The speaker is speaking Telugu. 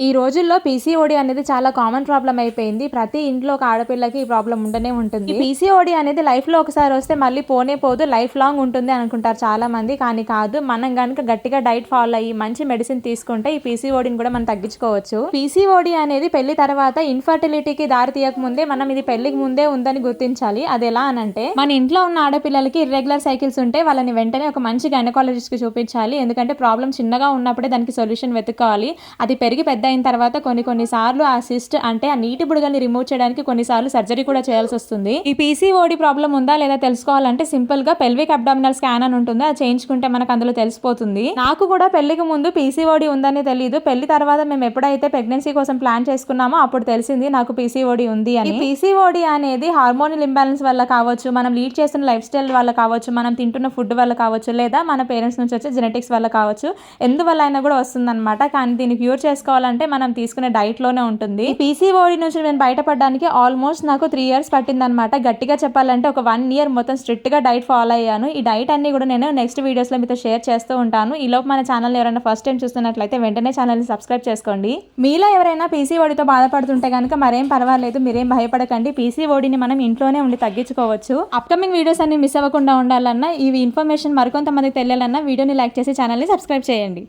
ఈ రోజుల్లో పీసీఓడి అనేది చాలా కామన్ ప్రాబ్లం అయిపోయింది. ప్రతి ఇంట్లో ఒక ఆడపిల్లకి ఈ ప్రాబ్లం ఉండనే ఉంటుంది. ఈ పీసీఓడి అనేది లైఫ్‌లో ఒకసారి వస్తే మళ్ళీ పోనే పోదు, లైఫ్ లాంగ్ ఉంటుంది అనుకుంటారు చాలా మంది. కానీ కాదు, మనం గనుక గట్టిగా డైట్ ఫాలో అయ్యి మంచి మెడిసిన్ తీసుకుంటే ఈ పీసీఓడిని కూడా మనం తగ్గించుకోవచ్చు. పీసీఓడి అనేది పెళ్లి తర్వాత ఇన్ఫర్టిలిటీకి దారి తీయక ముందే మనం ఇది పెళ్లికి ముందే ఉందని గుర్తించాలి. అది ఎలా అనంటే, మన ఇంట్లో ఉన్న ఆడపిల్లలకి ఇర్రెగ్యులర్ సైకిల్స్ ఉంటే వాళ్ళని వెంటనే ఒక మంచి గైనకాలజిస్ట్ కి చూపించాలి. ఎందుకంటే ప్రాబ్లం చిన్నగా ఉన్నప్పుడే దానికి సొల్యూషన్ వెతుక్కోవాలి. అది పెరిగి పెద్ద అయిన తర్వాత కొన్ని సార్లు ఆ సిస్ట్ అంటే ఆ నీటి బుడగల్ని రిమూవ్ చేయడానికి కొన్నిసార్లు సర్జరీ కూడా చేయాల్సి వస్తుంది. ఈ పీసీఓడి ప్రాబ్లం ఉందా లేదా తెలుసుకోవాలంటే సింపుల్ గా పెల్విక్ అబ్డామినల్ స్కాన్ అని ఉంటుంది. అది చేయించుకుంటే మనకు అందులో తెలిసిపోతుంది. నాకు కూడా పెళ్లికి ముందు పీసీఓడి ఉందని తెలియదు. పెళ్లి తర్వాత మేము ఎప్పుడైతే ప్రెగ్నెన్సీ కోసం ప్లాన్ చేసుకున్నామో అప్పుడు తెలిసింది నాకు పీసీఓడి ఉంది అని. పీసీఓడి అనేది హార్మోనల్ ఇంబ్యాలెన్స్ వల్ల కావచ్చు, మనం లీడ్ చేస్తున్న లైఫ్ స్టైల్ వల్ల కావచ్చు, మనం తింటున్న ఫుడ్ వల్ల కావచ్చు, లేదా మన పేరెంట్స్ నుంచి వచ్చే జెనెటిక్స్ వల్ల కావచ్చు, ఎందువల్ల అయినా కూడా వస్తుందన్నమాట. కానీ దీన్ని క్యూర్ చేసుకోవాలంటే మనం తీసుకునే డైట్ లోనే ఉంటుంది. ఈ పీసీఓడి నుంచి నేను బయటపడడానికి ఆల్మోస్ట్ నాకు 3 years పట్టిందనమాట. గట్టిగా చెప్పాలంటే ఒక 1 year మొత్తం స్ట్రిక్ట్ గా డైట్ ఫాలో అయ్యాను. ఈ డైట్ అన్ని కూడా నేను నెక్స్ట్ వీడియోస్ లో మీతో షేర్ చేస్తూ ఉంటాను. ఈ లోపు మన ఛానల్ ఎవరైనా ఫస్ట్ టైం చూస్తున్నట్లయితే వెంటనే ఛానల్ ని సబ్స్క్రైబ్ చేసుకోండి. మీలో ఎవరైనా పీసీఓడితో బాధపడుతుంటే కనుక మరేం పర్వాలేదు, మీరేం భయపడకండి. పీసీఓడిని మనం ఇంట్లోనే ఉండి తగ్గించుకోవచ్చు. అప్కమింగ్ వీడియోస్ అన్ని మిస్ అవ్వకుండా ఉండాలన్నా, ఈ ఇన్ఫర్మేషన్ మరికొంతమందికి తెలియాలన్నా వీడియోని లైక్ చేసి ఛానల్ ని సబ్స్క్రైబ్ చేయండి.